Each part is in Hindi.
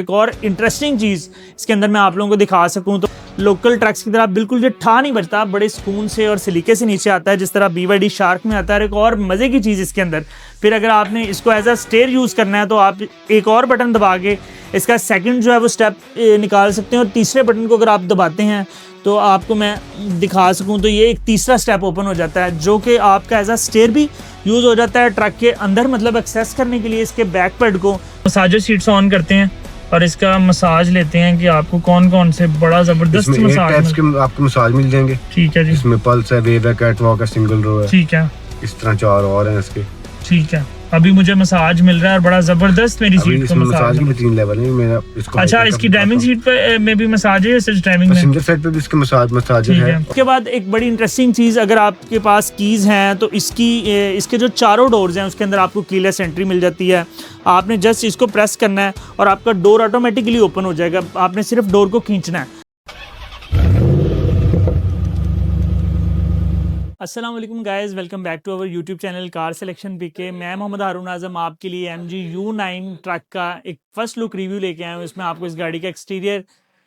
एक और इंटरेस्टिंग चीज़ इसके अंदर मैं आप लोगों को दिखा सकूं तो लोकल ट्रक्स की तरह बिल्कुल ये ठा नहीं बजता, बड़े सुकून से और सलीके से नीचे आता है जिस तरह BYD शार्क में आता है। एक और मज़े की चीज़ इसके अंदर, फिर अगर आपने इसको एज अ स्टेयर यूज़ करना है तो आप एक और बटन दबा के इसका सेकंड जो है वो स्टेप निकाल सकते हैं, और तीसरे बटन को अगर आप दबाते हैं तो आपको मैं दिखा सकूं तो ये एक तीसरा स्टेप ओपन हो जाता है जो कि आपका एज अ स्टेयर भी यूज़ हो जाता है ट्रक के अंदर, मतलब एक्सेस करने के लिए इसके बैक पैड को। मसाजर सीट्स ऑन करते हैं और इसका मसाज लेते हैं कि आपको कौन कौन से बड़ा ज़बरदस्त मसाज आपको मसाज मिल जाएंगे। ठीक है जी। इसमें पल्स है, वेव है, कैटवॉक है, सिंगल रो है। ठीक है, इस तरह 4 और हैं इसके। ठीक है, अभी मुझे मसाज मिल रहा है और बड़ा जबरदस्त मेरी सीट को मसाज की भी 3 लेवल है मेरा इसको। अच्छा, इसकी ड्राइविंग सीट पे में भी मसाज है या सिर्फ ड्राइविंग में? पैसेंजर साइड पे भी इसके मसाज है। उसके बाद एक बड़ी इंटरेस्टिंग चीज़, अगर आपके पास कीज़ हैं तो इसके जो चारों डोर्स हैं उसके अंदर आपको कीलेस एंट्री मिल जाती है। आपने जस्ट इसको प्रेस करना है और आपका डोर ऑटोमेटिकली ओपन हो जाएगा, आपने सिर्फ डोर को खींचना है। अस्सलाम वालेकुम guys, welcome back to our YouTube channel car selection PK. मैं मोहम्मद हारून आज़म आपके लिए MG U9 ट्रक का एक फर्स्ट लुक रिव्यू लेके आया हूँ। इसमें आपको इस गाड़ी का एक्सटीरियर,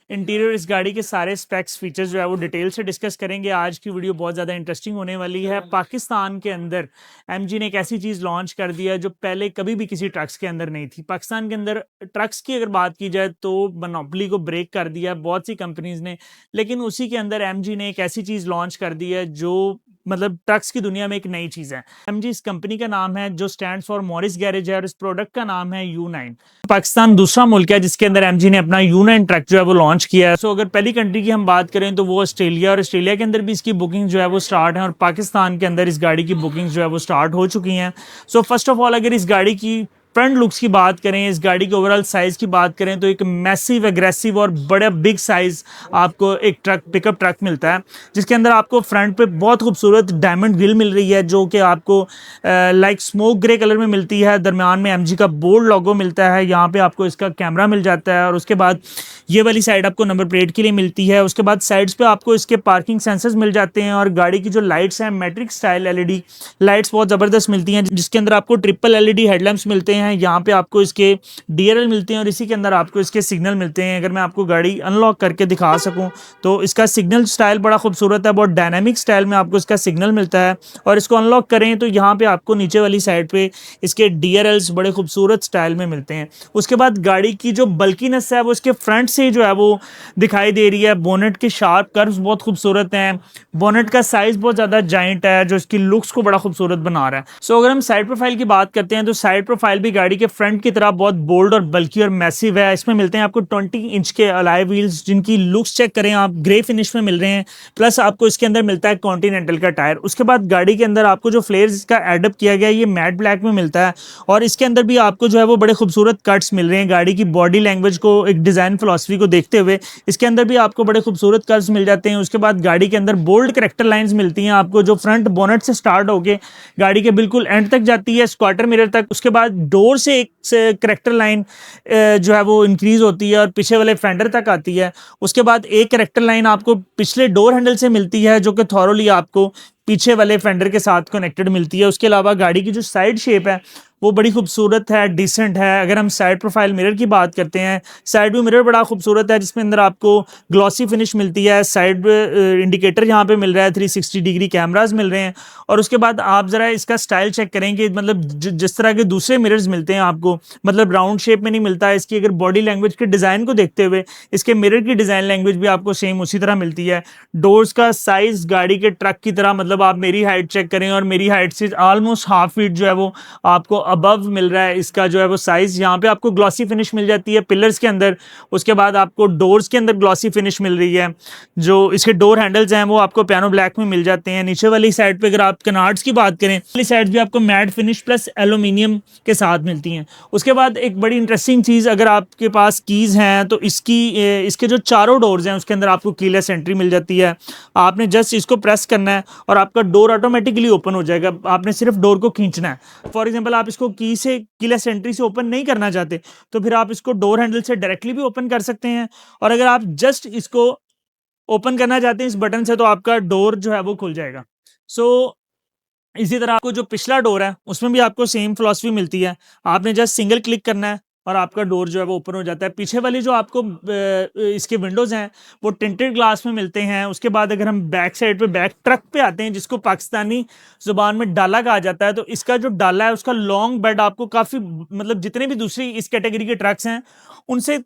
इंटीरियर, इस गाड़ी के सारे स्पेक्स, फीचर्स जो है वो डिटेल से डिस्कस करेंगे। आज की वीडियो बहुत ज़्यादा इंटरेस्टिंग होने वाली है। पाकिस्तान के अंदर MG ने एक ऐसी चीज़ लॉन्च कर दिया जो पहले कभी भी किसी ट्रक्स के अंदर नहीं थी। पाकिस्तान के अंदर ट्रक्स की अगर बात की जाए तो मोनोपोली को ब्रेक कर दिया बहुत सी कंपनीज़ ने, लेकिन उसी के अंदर MG ने एक ऐसी चीज़ लॉन्च कर दी है जो मतलब ट्रक्स की दुनिया में एक नई चीज़ है। MG इस कंपनी का नाम है जो स्टैंड फॉर मॉरिस गैरेज है, और इस प्रोडक्ट का नाम है U9। पाकिस्तान दूसरा मुल्क है जिसके अंदर MG ने अपना U9 ट्रक जो है वो लॉन्च किया है। अगर पहली कंट्री की हम बात करें तो वो ऑस्ट्रेलिया, और ऑस्ट्रेलिया के अंदर भी इसकी बुकिंग जो है वो स्टार्ट है, और पाकिस्तान के अंदर इस गाड़ी की बुकिंग जो है वो स्टार्ट हो चुकी हैं। फर्स्ट ऑफ ऑल अगर इस गाड़ी की फ्रंट लुक्स की बात करें, इस गाड़ी के ओवरऑल साइज़ की बात करें तो एक मैसिव, एग्रेसिव और बड़ा बिग साइज़ आपको एक पिकअप ट्रक मिलता है, जिसके अंदर आपको फ्रंट पे बहुत खूबसूरत डायमंड ग्रिल मिल रही है जो कि आपको लाइक स्मोक ग्रे कलर में मिलती है। दरमियान में MG का बोल्ड लोगो मिलता है, यहाँ पे आपको इसका कैमरा मिल जाता है, और उसके बाद ये वाली साइड आपको नंबर प्लेट के लिए मिलती है। उसके बाद साइड्स पे आपको इसके पार्किंग सेंसर्स मिल जाते हैं, और गाड़ी की जो लाइट्स हैं मैट्रिक स्टाइल LED लाइट्स बहुत ज़बरदस्त मिलती हैं, जिसके अंदर आपको ट्रिपल LED हेडलैम्प्स मिलते हैं। यहाँ पे आपको इसके DRL मिलते हैं, और इसी के अंदर आपको इसके सिग्नल मिलते हैं। अगर मैं आपको गाड़ी अनलॉक करके दिखा सकूं तो इसका सिग्नल स्टाइल बड़ा खूबसूरत है, बहुत डायनामिक स्टाइल में आपको इसका सिग्नल मिलता है। और इसको अनलॉक करें तो यहाँ पे आपको नीचे वाली साइड पे इसके DRLs बड़े खूबसूरत स्टाइल में मिलते हैं। उसके बाद गाड़ी की जो बल्कीनेस है वो इसके फ्रंट से जो है वो दिखाई दे रही है। बोनेट के शार्प कर्व्स बहुत खूबसूरत हैं, बोनेट का साइज बहुत ज़्यादा जाइंट है जो इसकी लुक्स को बड़ा खूबसूरत बना रहा है। अगर हम साइड प्रोफाइल की बात करते हैं तो साइड प्रोफाइल भी गाड़ी के फ्रंट की तरह बहुत बोल्ड और बल्कि और मैसिव है। इसमें मिलते हैं आपको 20 इंच के अलॉय व्हील्स, जिनकी लुक्स चेक करें आप, ग्रे फिनिश में मिल रहे हैं, प्लस आपको इसके अंदर मिलता है कॉन्टिनेंटल का टायर। उसके बाद गाड़ी के अंदर आपको जो फ्लेयर्स का एडअप किया गया है ये मैट ब्लैक में मिलता है, और इसके अंदर भी आपको जो है वो बड़े खूबसूरत कट्स मिल रहे हैं। गाड़ी की बॉडी लैंग्वेज को, एक डिज़ाइन फिलॉसफी को देखते हुए इसके अंदर भी आपको बड़े खूबसूरत कर्व्स मिल जाते हैं। उसके बाद गाड़ी के अंदर बोल्ड करेक्टर लाइंस मिलती हैं आपको, जो फ्रंट बोनेट से स्टार्ट होके गाड़ी के बिल्कुल एंड तक जाती है, स्क्वार्टर मिरर तक। उसके बाद डोर से एक करेक्टर लाइन जो है वो इंक्रीज होती है और पीछे वाले फेंडर तक आती है। उसके बाद एक करेक्टर लाइन आपको पिछले डोर हैंडल से मिलती है जो कि थॉरोली आपको पीछे वाले फेंडर के साथ कनेक्टेड मिलती है। उसके अलावा गाड़ी की जो साइड शेप है वो बड़ी खूबसूरत है, डिसेंट है। अगर हम साइड प्रोफाइल मिरर की बात करते हैं, साइड व्यू मिरर बड़ा खूबसूरत है जिसमें अंदर आपको ग्लॉसी फिनिश मिलती है। साइड इंडिकेटर यहाँ पे मिल रहा है, 360 डिग्री कैमरास मिल रहे हैं। और उसके बाद आप ज़रा इसका स्टाइल चेक करेंगे, मतलब जिस तरह के दूसरे मिरर्स मिलते हैं आपको, मतलब राउंड शेप में नहीं मिलता है। इसकी अगर बॉडी लैंग्वेज के डिज़ाइन को देखते हुए इसके मिरर की डिज़ाइन लैंग्वेज भी आपको सेम उसी तरह मिलती है। डोर्स का साइज़ गाड़ी के ट्रक की तरह, मतलब आप मेरी हाइट चेक करें और मेरी हाइट से ऑलमोस्ट हाफ फीट जो है वो आपको अबव मिल रहा है इसका जो है वो साइज। यहाँ पे आपको ग्लॉसी फिनिश मिल जाती है पिलर्स के अंदर। उसके बाद आपको डोर्स के अंदर ग्लॉसी फिनिश मिल रही है। जो इसके डोर हैंडल्स हैं वो आपको पियानो ब्लैक में मिल जाते हैं। नीचे वाली साइड पे अगर आप कनार्ड्स की बात करें, वाली साइड भी आपको मैट फिनिश प्लस एल्यूमिनियम के साथ मिलती हैं। उसके बाद एक बड़ी इंटरेस्टिंग चीज़, अगर आपके पास कीज़ हैं तो इसके जो चारों डोर्स हैं उसके अंदर आपको कीलेस एंट्री मिल जाती है। आपने जस्ट इसको प्रेस करना है और आपका डोर ऑटोमेटिकली ओपन हो जाएगा, आपने सिर्फ डोर को खींचना है। फॉर एग्जांपल आप इसको की से कीलेस एंट्री से ओपन नहीं करना चाहते तो फिर आप इसको डोर हैंडल से डायरेक्टली भी ओपन कर सकते हैं, और अगर आप जस्ट इसको ओपन करना चाहते हैं इस बटन से तो आपका डोर जो है वो खुल जाएगा। इसी तरह आपको जो पिछला डोर है उसमें भी आपको सेम फिलॉसफी मिलती है। आपने जस्ट सिंगल क्लिक करना है और आपका डोर जो है वो ओपन हो जाता है। पीछे वाली जो आपको इसके विंडोज़ हैं वो टिंटेड ग्लास में मिलते हैं। उसके बाद अगर हम बैक साइड पे बैक ट्रक पे आते हैं, जिसको पाकिस्तानी ज़ुबान में डाला कहा जाता है, तो इसका जो डाला है उसका लॉन्ग बेड आपको काफ़ी, मतलब जितने भी दूसरी इस कैटेगरी के ट्रक्स हैं उनसे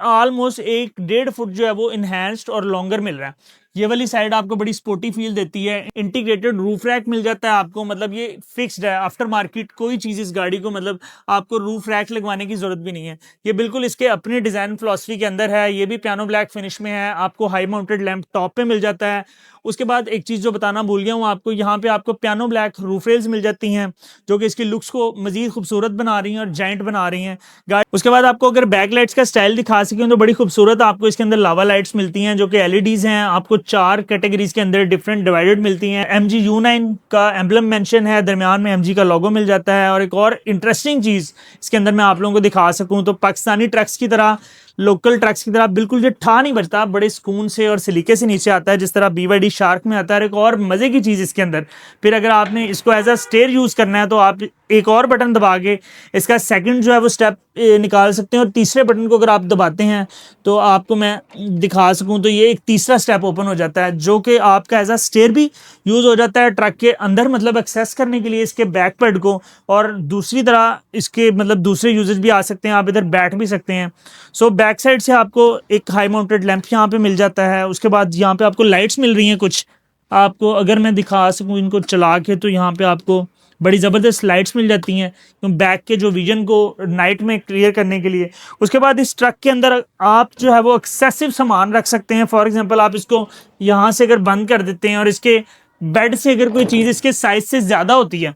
ऑलमोस्ट 1-1.5 फुट जो है वो इन्हेंस्ड और लॉन्गर मिल रहा है। ये वाली साइड आपको बड़ी स्पोर्टी फील देती है। इंटीग्रेटेड रूफ रैक मिल जाता है आपको, मतलब ये फिक्स्ड है, आफ्टर मार्केट कोई चीज़ इस गाड़ी को, मतलब आपको रूफ रैक लगवाने की जरूरत भी नहीं है। ये बिल्कुल इसके अपने डिज़ाइन फिलॉसफी के अंदर है। ये भी पियानो ब्लैक फिनिश में है। आपको हाई माउंटेड लैंप टॉप पे मिल जाता है। उसके बाद एक चीज़ जो बताना भूल गया हूँ आपको, यहाँ पे आपको पियानो ब्लैक रूफ रेल्स मिल जाती हैं जो कि इसकी लुक्स को मजीद खूबसूरत बना रही हैं और जाइंट बना रही हैं गाड़ी। उसके बाद आपको अगर बैक लाइट्स का स्टाइल दिखा सकें तो बड़ी खूबसूरत आपको इसके अंदर लावा लाइट्स मिलती हैं जो कि एलईडीज हैं। आपको 4 कैटेगरीज के अंदर डिफरेंट डिवाइडेड मिलती हैं। MG U9 का एम्बलम मेंशन है, दरमियान में MG का लोगो मिल जाता है। और एक और इंटरेस्टिंग चीज़ इसके अंदर मैं आप लोगों को दिखा सकूँ तो पाकिस्तानी ट्रक्स की तरह, लोकल ट्रक्स की तरह बिल्कुल जो ठा नहीं बजता, बड़े सुकून से और सलीके से नीचे आता है जिस तरह BYD शार्क में आता है। एक और मज़े की चीज़ इसके अंदर, फिर अगर आपने इसको एज अ स्टेयर यूज़ करना है तो आप एक और बटन दबा के इसका सेकंड जो है वो स्टेप निकाल सकते हैं। और तीसरे बटन को अगर आप दबाते हैं तो आपको मैं दिखा सकूं तो ये एक तीसरा स्टेप ओपन हो जाता है जो कि आपका एज अ स्टेयर भी यूज़ हो जाता है ट्रक के अंदर, मतलब एक्सेस करने के लिए इसके बैक पैड को। और दूसरी तरह इसके मतलब दूसरे यूजेज भी आ सकते हैं, आप इधर बैठ भी सकते हैं। सो बैक साइड से आपको एक हाई माउंटेड लैंप यहाँ पे मिल जाता है। उसके बाद यहाँ पे आपको लाइट्स मिल रही हैं कुछ, आपको अगर मैं दिखा सकूँ इनको चला के तो यहाँ पे आपको बड़ी ज़बरदस्त लाइट्स मिल जाती हैं बैक के जो विजन को नाइट में क्लियर करने के लिए। उसके बाद इस ट्रक के अंदर आप जो है वो एक्सेसिव सामान रख सकते हैं। फॉर एग्जांपल आप इसको यहाँ से अगर बंद कर देते हैं और इसके बेड से अगर कोई चीज़ इसके साइज से ज़्यादा होती है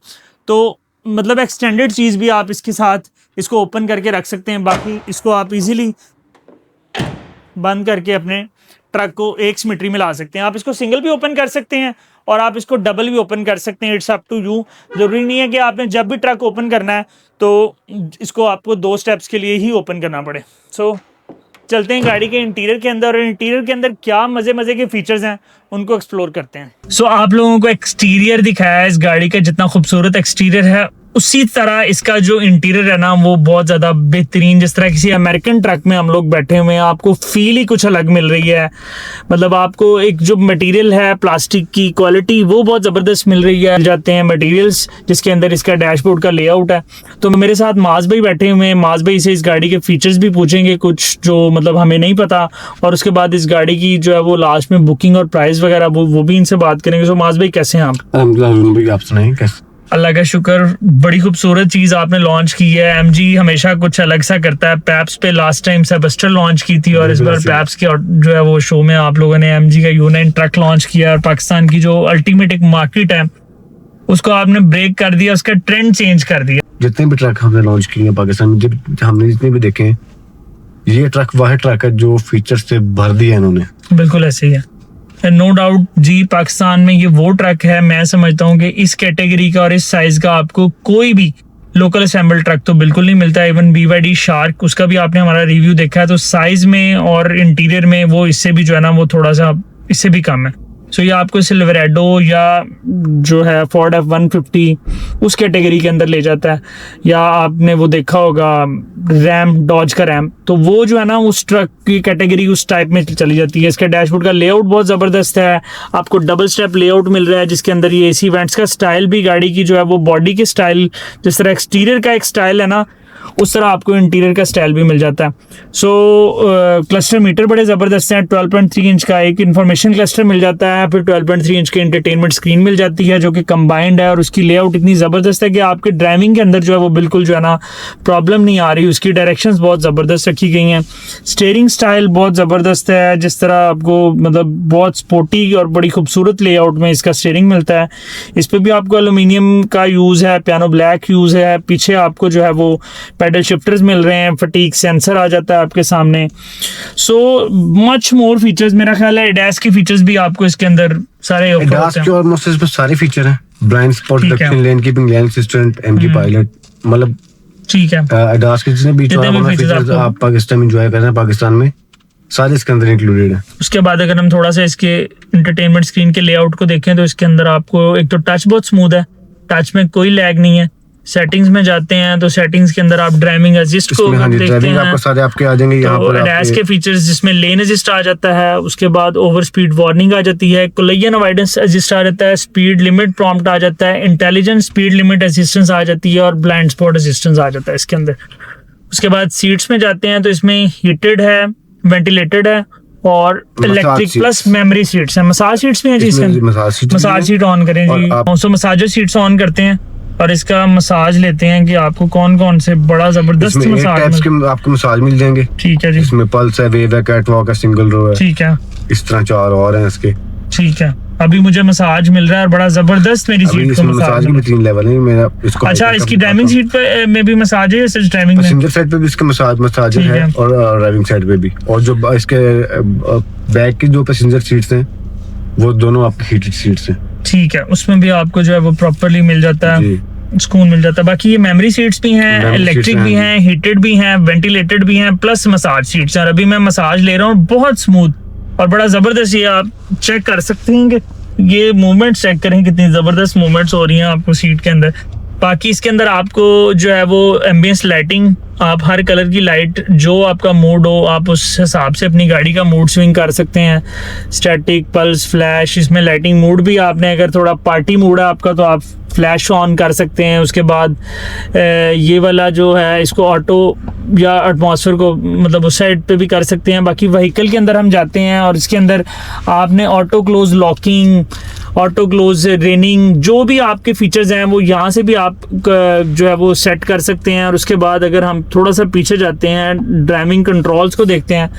तो मतलब एक्सटेंडेड चीज़ भी आप इसके साथ इसको ओपन करके रख सकते हैं। बाकी इसको आप इजीली बंद करके अपने ट्रक को एक सिमेट्री में ला सकते हैं। आप इसको सिंगल भी ओपन कर सकते हैं और आप इसको डबल भी ओपन कर सकते हैं। It's up to you. ज़रूरी नहीं है कि आपने जब भी ट्रक ओपन करना है तो इसको आपको 2 स्टेप्स के लिए ही ओपन करना पड़े। सो चलते हैं गाड़ी के इंटीरियर के अंदर, और इंटीरियर के अंदर क्या मज़े के फीचर्स हैं उनको एक्सप्लोर करते हैं। सो आप लोगों को एक्सटीरियर दिखाया है इस गाड़ी का, जितना खूबसूरत एक्सटीरियर है उसी तरह इसका जो इंटीरियर है ना वो बहुत ज़्यादा बेहतरीन। जिस तरह किसी अमेरिकन ट्रक में हम लोग बैठे हुए हैं, आपको फील ही कुछ अलग मिल रही है। मतलब आपको एक जो मटेरियल है प्लास्टिक की क्वालिटी वो बहुत ज़बरदस्त मिल रही है। जाते हैं मटेरियल्स जिसके अंदर इसका डैशबोर्ड का लेआउट है। तो मेरे साथ माज भाई बैठे हुए हैं, माज भाई से इस गाड़ी के फीचर्स भी पूछेंगे कुछ जो मतलब हमें नहीं पता, और उसके बाद इस गाड़ी की जो है वो लास्ट में बुकिंग और प्राइस वगैरह वो भी इनसे बात करेंगे। तो माज भाई कैसे हैं आप? आप सुनाइए कैसे? अल्लाह का शुक्र, बड़ी खूबसूरत चीज़ आपने लॉन्च की है। MG हमेशा कुछ अलग सा करता है। पैप्स पे लास्ट टाइम सेबस्टर लॉन्च की थी और इस बार पैप्स के जो है वो शो में आप लोगों ने MG का U9 ट्रक लॉन्च किया। और पाकिस्तान की जो अल्टीमेट एक मार्केट है उसको आपने ब्रेक कर दिया, उसका ट्रेंड चेंज कर दिया। जितने भी ट्रक हमने लॉन्च किए हैं पाकिस्तान में, जब हमने जितने भी देखे हैं, ये ट्रक वह ट्रक है जो फीचर से भर दिया इन्होंने। बिल्कुल ऐसे ही है, नो डाउट जी। पाकिस्तान में ये वो ट्रक है, मैं समझता हूँ कि इस कैटेगरी का और इस साइज का आपको कोई भी लोकल असेंबल ट्रक तो बिल्कुल नहीं मिलता। इवन BYD शार्क, उसका भी आपने हमारा रिव्यू देखा है, तो साइज में और इंटीरियर में वो इससे भी जो है ना वो थोड़ा सा इससे भी कम है। सो ये आपको सिल्वरेडो या जो है फोर्ड F-150 उस कैटेगरी के अंदर ले जाता है। या आपने वो देखा होगा रैम, डॉज का रैम, तो वो जो है ना उस ट्रक की कैटेगरी उस टाइप में चली जाती है। इसका डैशबोर्ड का लेआउट बहुत ज़बरदस्त है। आपको डबल स्टेप लेआउट मिल रहा है जिसके अंदर ये AC वेंट्स का स्टाइल भी गाड़ी की जो है वो बॉडी के स्टाइल, जिस तरह एक्सटीरियर का एक स्टाइल है ना उस तरह आपको इंटीरियर का स्टाइल भी मिल जाता है। सो क्लस्टर मीटर बड़े ज़बरदस्त हैं। 12.3 इंच का एक इंफॉर्मेशन क्लस्टर मिल जाता है, फिर 12.3 इंच की एंटरटेनमेंट स्क्रीन मिल जाती है जो कि कंबाइंड है। और उसकी लेआउट इतनी ज़बरदस्त है कि आपके ड्राइविंग के अंदर जो है वो बिल्कुल जो है ना प्रॉब्लम नहीं आ रही। उसकी डायरेक्शंस बहुत ज़बरदस्त रखी गई हैं। स्टीयरिंग स्टाइल बहुत ज़बरदस्त है, जिस तरह आपको मतलब बहुत स्पोर्टी और बड़ी खूबसूरत लेआउट में इसका स्टीयरिंग मिलता है। इस पर भी आपको एलुमिनियम का यूज़ है, पियानो ब्लैक यूज़ है। पीछे आपको जो है वो पैडल शिफ्टर्स मिल रहे हैं, फटीक सेंसर आ जाता है आपके सामने। सो मच मोर फीचर्स, मेरा ख्याल है एडास के फीचर्स भी आपको इसके अंदर सारे एडास के ऑलमोस्ट इस पे सारे फीचर हैं। ब्लाइंड स्पॉट डिटेक्शन, लेन कीपिंग, लेन असिस्टेंट, MG पायलट, मतलब ठीक है। एडास के जितने भी फीचर्स आप पाकिस्तान में एंजॉय कर रहे हैं, पाकिस्तान में सारे इसके अंदर इंक्लूडेड है। उसके बाद अगर हम थोड़ा सा इसके एंटरटेनमेंट स्क्रीन के लेआउट को देखें तो इसके अंदर आपको एक तो टच बहुत स्मूथ है, टच में कोई लैग नहीं है। सेटिंग्स में जाते हैं तो सेटिंग्स के अंदर आप ड्राइविंग असिस्ट को इसमें हाँ जी देखते ड्राइविंग हैं आपको सारे आपके आ जाएंगे यहाँ तो पर एडएस के फीचर्स जिसमें लेन असिस्ट आ जाता है, उसके बाद ओवर स्पीड वार्निंग आ जाती है, कोलिजन अवॉइडेंस असिस्ट आ जाता है, स्पीड लिमिट प्रॉम्प्ट आ जाता है, इंटेलिजेंट स्पीड लिमिट असिस्टेंस आ जाती है और ब्लाइंड स्पॉट असिस्टेंस आ जाता है इसके अंदर। उसके बाद सीट्स में जाते हैं तो इसमें हीटेड है, वेंटिलेटेड है और इलेक्ट्रिक प्लस मेमोरी सीट्स है। मसाज सीट्स भी हैं जी इसके अंदर। मसाज सीट ऑन करें जी, तो मसाजर सीट्स ऑन करते हैं और इसका मसाज लेते हैं कि आपको कौन कौन से बड़ा जबरदस्त मसाज आपको मसाज मिल जाएंगे। ठीक है जी, इसमें पल्स है, वेव है, कैटवॉक है, सिंगल रो है। ठीक है, इस तरह 4 और हैं इसके। ठीक है, अभी मुझे मसाज मिल रहा है और बड़ा जबरदस्त मेरी सीट को मसाज के भी 3 लेवल है मेरा इसको। अच्छा, इसकी ड्राइविंग सीट पे में भी मसाज है, सिर्फ ड्राइविंग में? पैसेंजर साइड पे भी इसका मसाज है और ड्राइविंग साइड पे भी। और जो इसके बैक की जो पैसेंजर सीट्स हैं वो दोनों आपकी हीटेड सीट्स हैं। ठीक है, उसमें भी आपको जो है वो प्रॉपर्ली मिल जाता है, सुकून मिल जाता है। बाकी ये मेमोरी सीट्स भी हैं, इलेक्ट्रिक भी हैं, हीटेड भी हैं, वेंटिलेटेड भी हैं, प्लस मसाज सीट्स हैं। और अभी मैं मसाज ले रहा हूँ, बहुत स्मूथ और बड़ा जबरदस्त। ये आप चेक कर सकते हैं कि ये मूवमेंट चेक करें कितनी जबरदस्त मूवमेंट्स हो रही हैं आपको सीट के अंदर। बाकी इसके अंदर आपको जो है वो एम्बियंस लाइटिंग, आप हर कलर की लाइट जो आपका मूड हो आप उस हिसाब से अपनी गाड़ी का मूड स्विंग कर सकते हैं। स्टैटिक, पल्स, फ्लैश, इसमें लाइटिंग मूड भी आपने अगर थोड़ा पार्टी मूड है आपका तो आप फ्लैश ऑन कर सकते हैं। उसके बाद ये वाला जो है इसको ऑटो या एटमॉस्फेयर को मतलब उस साइड पे भी कर सकते हैं। बाकी व्हीकल के अंदर हम जाते हैं और इसके अंदर आपने auto close locking, auto close raining, जो भी आपके फीचर्स हैं वो यहाँ से भी आप जो है वो सेट कर सकते हैं। और उसके बाद अगर हम थोड़ा सा पीछे जाते हैं, ड्राइविंग कंट्रोल्स को देखते हैं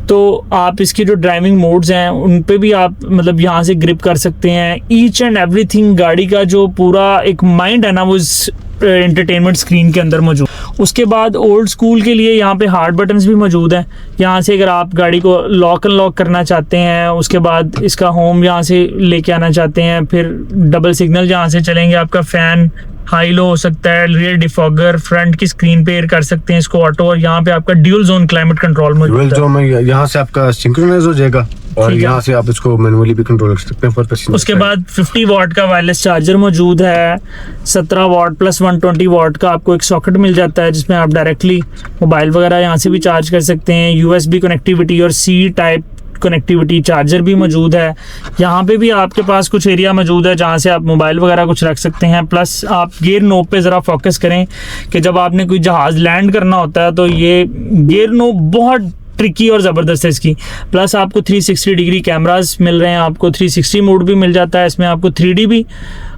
तो आप इसकी जो ड्राइविंग मोड्स हैं उन पे भी आप मतलब यहाँ से ग्रिप कर सकते हैं। ईच एंड एवरीथिंग गाड़ी का जो पूरा एक माइंड है ना वो इस एंटरटेनमेंट स्क्रीन के अंदर मौजूद। उसके बाद ओल्ड स्कूल के लिए यहाँ पे हार्ड बटन्स भी मौजूद हैं। यहाँ से अगर आप गाड़ी को लॉक अनलॉक करना चाहते हैं, उसके बाद इसका होम यहाँ से लेके आना चाहते हैं, फिर डबल सिग्नल जहाँ से चलेंगे, आपका फैन हाई लो हो सकता है, रियर डिफॉगर, फ्रंट की स्क्रीन पे एयर कर सकते हैं इसको ऑटो। और यहाँ पे आपका ड्यूल जोन क्लाइमेट कंट्रोल मौजूद है। यहाँ से आपका सिंक्रोनाइज हो जाएगा और यहाँ से आप इसको मैनुअली भी कंट्रोल कर सकते हैं। उसके बाद 50 वाट का वायरलेस चार्जर मौजूद है, 17 वाट प्लस 120 वाट का आपको एक सॉकेट मिल जाता है जिसमें आप डायरेक्टली मोबाइल वगैरह यहाँ से भी चार्ज कर सकते हैं। USB कनेक्टिविटी और C टाइप कनेक्टिविटी चार्जर भी मौजूद है। यहाँ पे भी आपके पास कुछ एरिया मौजूद है जहाँ से आप मोबाइल वगैरह कुछ रख सकते हैं। प्लस आप गियर नोब पे ज़रा फोकस करें कि जब आपने कोई जहाज़ लैंड करना होता है तो ये गियर नोब बहुत ट्रिकी और ज़बरदस्त है इसकी। प्लस आपको 360 डिग्री कैमरास मिल रहे हैं, आपको 360 मोड भी मिल जाता है इसमें, आपको 3D भी,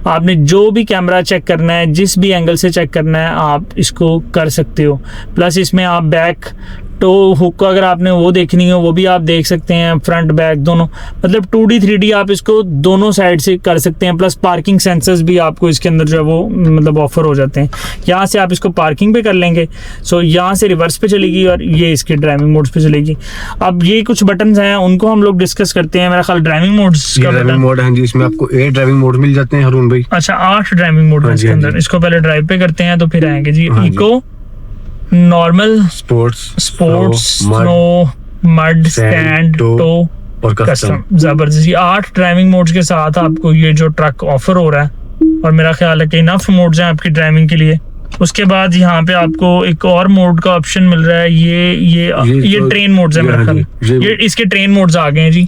आपने जो भी कैमरा चेक करना है, जिस भी एंगल से चेक करना है आप इसको कर सकते हो। प्लस इसमें आप बैक तो हुक को अगर आपने वो देखनी हो वो भी आप देख सकते हैं, फ्रंट बैक दोनों, मतलब 2D 3D आप इसको दोनों साइड से कर सकते हैं। प्लस पार्किंग सेंसर्स भी आपको इसके अंदर जो है वो मतलब ऑफर हो जाते हैं। यहाँ से आप इसको पार्किंग पे कर लेंगे, सो यहाँ से रिवर्स पे चलेगी और ये इसके ड्राइविंग मोड्स पे चलेगी। अब ये कुछ बटन्स हैं उनको हम लोग डिस्कस करते हैं। मेरा ख्याल ड्राइविंग मोड्स का ड्राइविंग मोड है जी, इसमें आपको 8 ड्राइविंग मोड मिल जाते हैं हरून भाई। अच्छा, 8 ड्राइविंग मोड है इसके अंदर। इसको पहले ड्राइव पे करते हैं तो फिर आएंगे जी eco, normal, sports, snow, mud, sand, tow और कस्टम। जबरदस्त, 8 ड्राइविंग मोड्स के साथ आपको ये जो ट्रक ऑफर हो रहा है और मेरा ख्याल है कि इनफ मोड्स हैं आपकी ड्राइविंग के लिए। उसके बाद यहाँ पे आपको एक और मोड का ऑप्शन मिल रहा है, ये ट्रेन मोड्स है मेरा ख्याल। ये इसके ट्रेन मोड्स आ गए हैं जी,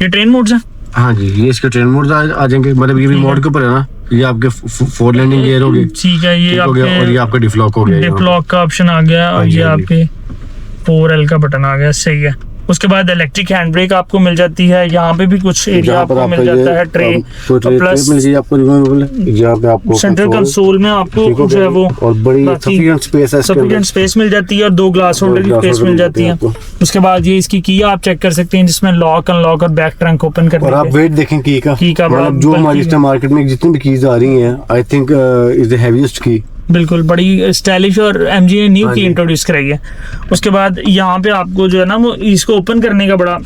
ये ट्रेन मोड्स हैं। हाँ जी, ये इसके ट्रेन मोड्स आ जाएंगे, मतलब ये भी मोड के ऊपर है ना। ये आपके 4 लैंडिंग गियर हो गए, ठीक है, ये आपके और ये आपका डिफ्लॉक हो गया, डिफ्लॉक का ऑप्शन आ गया और ये आपके 4L का बटन आ गया, सही है। उसके बाद इलेक्ट्रिक हैंड ब्रेक आपको मिल जाती है। यहाँ पे भी कुछ एरिया आपको मिल जाता है, ट्रे प्लस यहाँ पे आपको सेंट्रल कंसोल में आपको जो है वो और बड़ी सफिशिएंट स्पेस मिल जाती है और 2 ग्लास होल्डर की स्पेस मिल जाती है। उसके बाद ये इसकी की आप चेक कर सकते हैं जिसमें लॉक अनलॉक और बैक ट्रंक ओपन करने और आप वेट देखें की का मतलब जो हमारी इस मार्केट में जितनी भी कीज आ रही हैं, I think is the heaviest की। बिल्कुल, बड़ी स्टाइलिश और MG ने न्यू की इंट्रोड्यूस कराई है। उसके बाद यहाँ पे आपको जो है ना वो इसको ओपन करने का बड़ा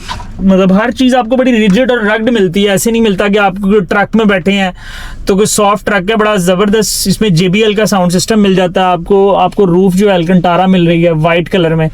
मतलब हर चीज़ आपको बड़ी रिजिड और रग्ड मिलती है। ऐसे नहीं मिलता कि आप ट्रक में बैठे हैं तो कोई सॉफ्ट ट्रक है, बड़ा ज़बरदस्त। इसमें JBL का साउंड सिस्टम मिल जाता है आपको रूफ जो एल्कंटारा मिल रही है वाइट कलर में।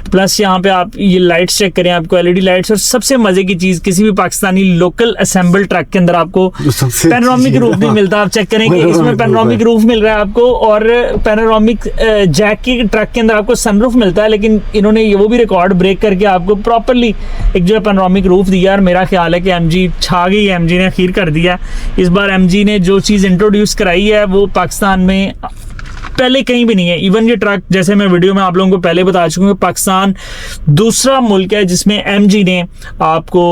प्लस यहाँ पे आप ये लाइट्स चेक करें, आपको एलईडी लाइट्स, और सबसे मजे की चीज किसी भी पाकिस्तानी लोकल असेंबल ट्रक के अंदर आपको पैनोरामिक रूफ नहीं मिलता। आप चेक करें कि इसमें पैनोरामिक रूफ मिल रहा है आपको, और पैनोरामिक जैक की ट्रक के अंदर आपको सनरूफ मिलता है, लेकिन इन्होंने वो भी रिकॉर्ड ब्रेक करके आपको प्रॉपरली एक जो है पैनोरामिक रूफ दिया। और मेरा ख्याल है कि एमजी छा गई, एमजी ने अखीर कर दिया। इस बार एमजी ने जो चीज़ इंट्रोड्यूस कराई है वो पाकिस्तान में पहले कहीं भी नहीं है। इवन ये ट्रक, जैसे मैं वीडियो में आप लोगों को पहले बता चुका हूँ, पाकिस्तान दूसरा मुल्क है जिसमें एमजी ने आपको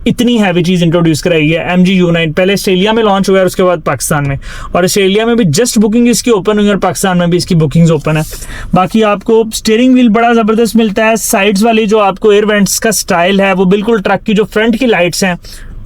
इतनी हैवी चीज़ इंट्रोड्यूस कराई है। एमजी U9 पहले ऑस्ट्रेलिया में लॉन्च हुआ है, उसके बाद पाकिस्तान में, और ऑस्ट्रेलिया में भी जस्ट बुकिंग इसकी ओपन हुई और पाकिस्तान में भी इसकी बुकिंग्स ओपन है। बाकी आपको स्टीयरिंग व्हील बड़ा ज़बरदस्त मिलता है। साइड्स वाली जो आपको एयर वेंट्स का स्टाइल है वो बिल्कुल ट्रक की जो फ्रंट की लाइट्स हैं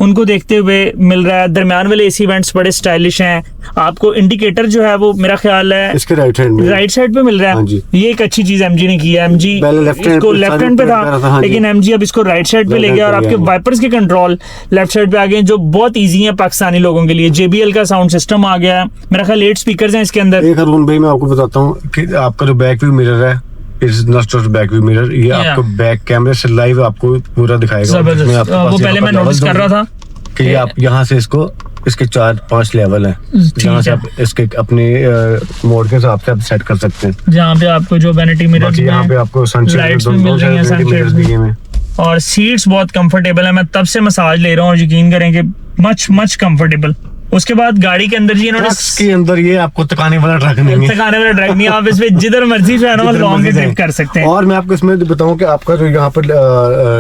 उनको देखते हुए मिल रहा है। दरमियान वाले एसी वेंट्स बड़े स्टाइलिश हैं। आपको इंडिकेटर जो है वो मेरा ख्याल है इसके राइट साइड पे मिल रहा है। ये एक अच्छी चीज एमजी ने की है। एमजी इसको लेफ्ट हैंड पे था, लेकिन एमजी अब इसको राइट साइड पे ले गया, और आपके वाइपर्स के कंट्रोल लेफ्ट साइड पे आ गए, जो बहुत ईजी है पाकिस्तानी लोगों के लिए। JBL का साउंड सिस्टम आ गया है, मेरा ख्याल 8 स्पीकर्स हैं इसके अंदर। एक अरुण भाई मैं आपको बताता हूँ कि आपका जो बैक व्यू मिरर है, is not just back view mirror, ये आपको बैक कैमरे से लाइव आपको पूरा दिखाएगा। वो पहले मैं नोटिस कर रहा था कि आप यहाँ से इसके 4-5 लेवल हैं, जहाँ से आप इसके अपने मोड के हिसाब से आप सेट कर सकते हैं। जहाँ पे आपको जो वैनिटी मिरर, यहाँ पे आपको सनशेड मिल रही है, सनशेड दिए में, और सीट्स बहुत कंफर्टेबल है। मैं तब से मसाज ले रहा हूँ, यकीन करें कि मच कंफर्टेबल। उसके बाद गाड़ी के अंदर जी इन्होंने के अंदर ये आपको तकाने वाला ट्रक नहीं है, आप इसमें जिधर मर्जी जो है ना लॉन्ग ड्राइव कर सकते हैं। और मैं आपको इसमें बताऊं कि आपका जो यहाँ पर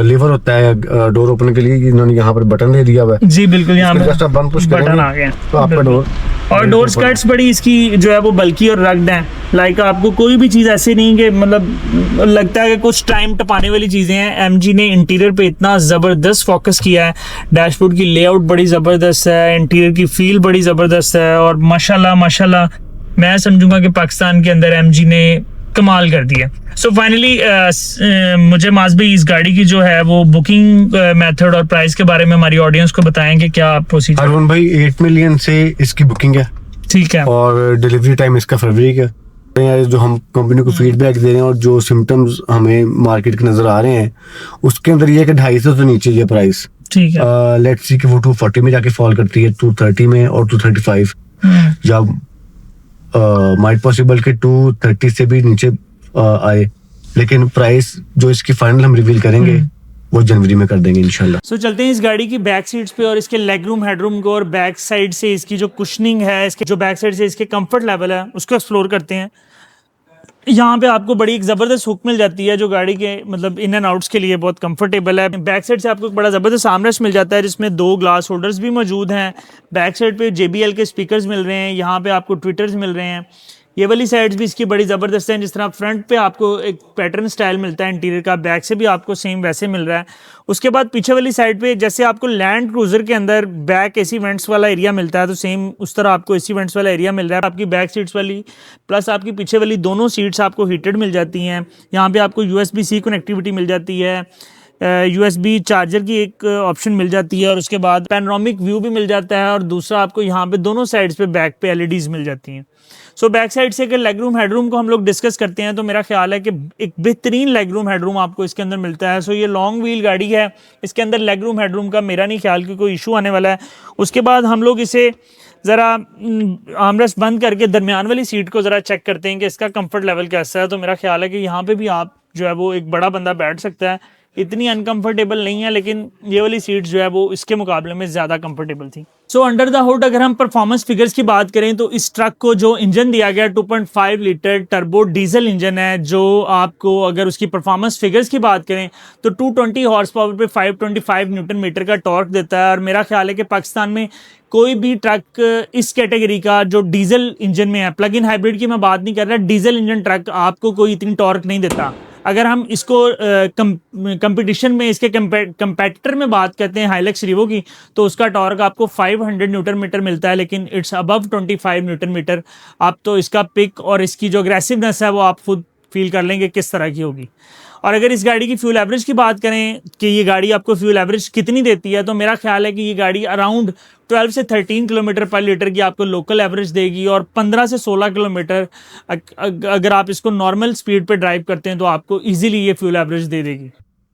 लीवर होता है डोर ओपन के लिए, इन्होंने यहाँ पर बटन दे दिया हुआ है। जी बिल्कुल, यहाँ पे बटन आ गया तो आपका डोर, और डोर स्कर्ट्स बड़ी इसकी जो है वो बल्कि और रग्ड है। लाइक आपको कोई भी चीज़ ऐसी नहीं कि मतलब लगता है कि कुछ टाइम टपाने वाली चीज़ें हैं। एमजी ने इंटीरियर पे इतना ज़बरदस्त फोकस किया है। डैशबोर्ड की लेआउट बड़ी ज़बरदस्त है, इंटीरियर की फील बड़ी ज़बरदस्त है, और माशाल्लाह मैं समझूंगा कि पाकिस्तान के अंदर एमजी ने कमाल कर दिया। सो फाइनली मुझे माज भाई इस गाड़ी की जो है वो बुकिंग मेथड और प्राइस के बारे में हमारी ऑडियंस को बताएंगे क्या प्रोसीजर। अरुण भाई 8 मिलियन से इसकी बुकिंग है, ठीक है, और डिलीवरी टाइम इसका फरवरी का। जो हम कंपनी को फीडबैक दे रहे हैं और जो सिम्टम्स हमें मार्केट के नजर आ रहे हैं, उसके अंदर ये कि 250 से नीचे ये प्राइस, ठीक है, लेट्स सी कि वो 240 में जाके फॉल करती है, 230 में और 235, या माइट पॉसिबल के 230 से भी नीचे आए। लेकिन प्राइस जो इसकी फाइनल हम रिवील करेंगे वो जनवरी में कर देंगे इंशाल्लाह। सो चलते हैं इस गाड़ी की बैक सीट्स पे और इसके लेग रूम हेडरूम को, और बैक साइड से इसकी जो कुशनिंग है, इसके जो बैक साइड से इसके कंफर्ट लेवल है उसको एक्सप्लोर करते हैं। यहाँ पे आपको बड़ी एक ज़बरदस्त हुक मिल जाती है जो गाड़ी के मतलब इन एंड आउट्स के लिए बहुत कंफर्टेबल है। बैक साइड से आपको एक बड़ा ज़बरदस्त आर्मरेस्ट मिल जाता है जिसमें 2 ग्लास होल्डर्स भी मौजूद हैं। बैक साइड पे JBL के स्पीकर्स मिल रहे हैं, यहाँ पे आपको ट्विटर्स मिल रहे हैं। ये वाली साइड्स भी इसकी बड़ी ज़बरदस्त हैं। जिस तरह फ्रंट पे आपको एक पैटर्न स्टाइल मिलता है इंटीरियर का, बैक से भी आपको सेम वैसे मिल रहा है। उसके बाद पीछे वाली साइड पे जैसे आपको लैंड क्रूजर के अंदर बैक एसी वेंट्स वाला एरिया मिलता है, तो सेम उस तरह आपको एसी वेंट्स वाला एरिया मिल रहा है। आपकी बैक सीट्स वाली प्लस आपकी पीछे वाली दोनों सीट्स आपको हीटेड मिल जाती हैं। यहाँ पे आपको USB-C कनेक्टिविटी मिल जाती है, USB चार्जर की एक ऑप्शन मिल जाती है, और उसके बाद पैनोरामिक व्यू भी मिल जाता है, और दूसरा आपको यहाँ पे दोनों साइड्स पे बैक पे LEDs मिल जाती हैं। सो बैक साइड से अगर लेग रूम हेडरूम को हम लोग डिस्कस करते हैं तो मेरा ख्याल है कि एक बेहतरीन लेग रूम हेडरूम आपको इसके अंदर मिलता है। सो ये लॉन्ग व्हील गाड़ी है, इसके अंदर लेग रूम हेडरूम का मेरा नहीं ख्याल कि कोई इशू आने वाला है। उसके बाद हम लोग इसे ज़रा आर्मरेस्ट बंद करके दरमियान वाली सीट को ज़रा चेक करते हैं कि इसका कंफर्ट लेवल कैसा है। तो मेरा ख्याल है कि यहाँ पे भी आप जो है वो एक बड़ा बंदा बैठ सकता है, इतनी अनकंफर्टेबल नहीं है, लेकिन ये वाली सीट जो है वो इसके मुकाबले में ज़्यादा कंफर्टेबल थी। सो अंडर द हुड अगर हम परफॉर्मेंस फिगर्स की बात करें तो इस ट्रक को जो इंजन दिया गया 2.5 लीटर टर्बो डीजल इंजन है, जो आपको अगर उसकी परफॉर्मेंस फिगर्स की बात करें तो 220 हॉर्स पावर पे 525 न्यूटन मीटर का टॉर्क देता है। और मेरा ख्याल है कि पाकिस्तान में कोई भी ट्रक इस कैटेगरी का जो डीजल इंजन में है, प्लग इन हाइब्रिड की मैं बात नहीं कर रहा, डीजल इंजन ट्रक आपको कोई इतनी टॉर्क नहीं देता। अगर हम इसको कंपटीशन में इसके कंपेटिटर में बात करते हैं हाइलक्स रिवो की, तो उसका टॉर्क आपको 500 न्यूटन मीटर मिलता है, लेकिन इट्स अबव 25 न्यूटन मीटर। आप तो इसका पिक और इसकी जो अग्रेसिवनेस है वो आप खुद फील कर लेंगे किस तरह की होगी। और अगर इस गाड़ी की फ्यूल एवरेज की बात करें कि ये गाड़ी आपको फ्यूल एवरेज कितनी देती है, तो मेरा ख्याल है कि ये गाड़ी अराउंड 12 से 13 किलोमीटर पर लीटर की आपको लोकल एवरेज देगी, और 15 से 16 किलोमीटर अगर आप इसको नॉर्मल स्पीड पे ड्राइव करते हैं तो आपको इजीली ये फ्यूल एवरेज दे देगी।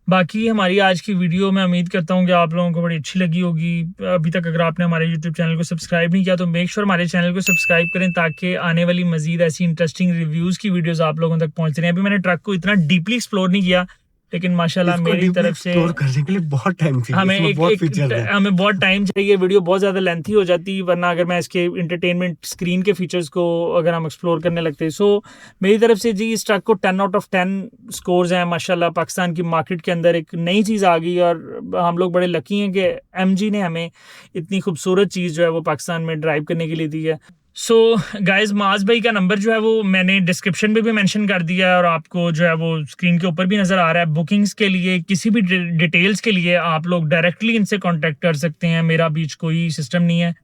बाकी हमारी आज की वीडियो मैं उम्मीद करता हूँ कि आप लोगों को बड़ी अच्छी लगी होगी। अभी तक अगर आपने हमारे YouTube चैनल को सब्सक्राइब नहीं किया तो मेक श्योर हमारे चैनल को सब्सक्राइब करें, ताकि आने वाली मजीद ऐसी इंटरेस्टिंग रिव्यूज़ की वीडियोस आप लोगों तक पहुँच रही हैं। अभी मैंने ट्रक को इतना डीपली एक्सप्लोर नहीं किया, लेकिन माशाल्लाह मेरी तरफ से करने के लिए बहुत टाइम चाहिए, हमें बहुत टाइम चाहिए, वीडियो बहुत ज़्यादा लेंथी हो जाती, वरना अगर मैं इसके इंटरटेनमेंट स्क्रीन के फीचर्स को अगर हम एक्सप्लोर करने लगते। सो मेरी तरफ से जी इस ट्रक को 10 आउट ऑफ 10 स्कोर्स हैं। माशाल्लाह पाकिस्तान की मार्केट के अंदर एक नई चीज़ आ गई, और हम लोग बड़े लकी हैं कि MG ने हमें इतनी खूबसूरत चीज़ जो है वो पाकिस्तान में ड्राइव करने के लिए दी है। सो गाइज माज भाई का नंबर जो है वो मैंने डिस्क्रिप्शन में भी मेंशन कर दिया है, और आपको जो है वो स्क्रीन के ऊपर भी नज़र आ रहा है। बुकिंग्स के लिए, किसी भी डिटेल्स के लिए आप लोग डायरेक्टली इनसे कांटेक्ट कर सकते हैं। मेरा बीच कोई सिस्टम नहीं है,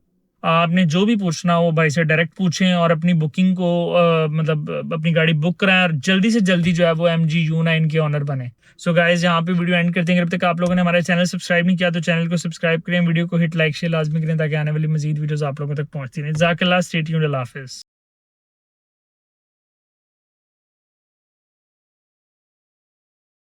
आपने जो भी पूछना हो भाई से डायरेक्ट पूछें और अपनी बुकिंग को मतलब अपनी गाड़ी बुक कराएं, और जल्दी से जल्दी जो है वो MG U9 के ऑनर बने। सो गाइज यहाँ पे वीडियो एंड करते हैं। अब तक आप लोगों ने हमारे चैनल सब्सक्राइब नहीं किया तो चैनल को सब्सक्राइब करें, वीडियो को हिट लाइक शेयर लाजमी करें, ताकि आने वाली मजीद वीडियोस आप लोगों तक पहुंचती रहें। जज़ाकल्लाह, स्टे ट्यून्ड, अल्लाह हाफिज़।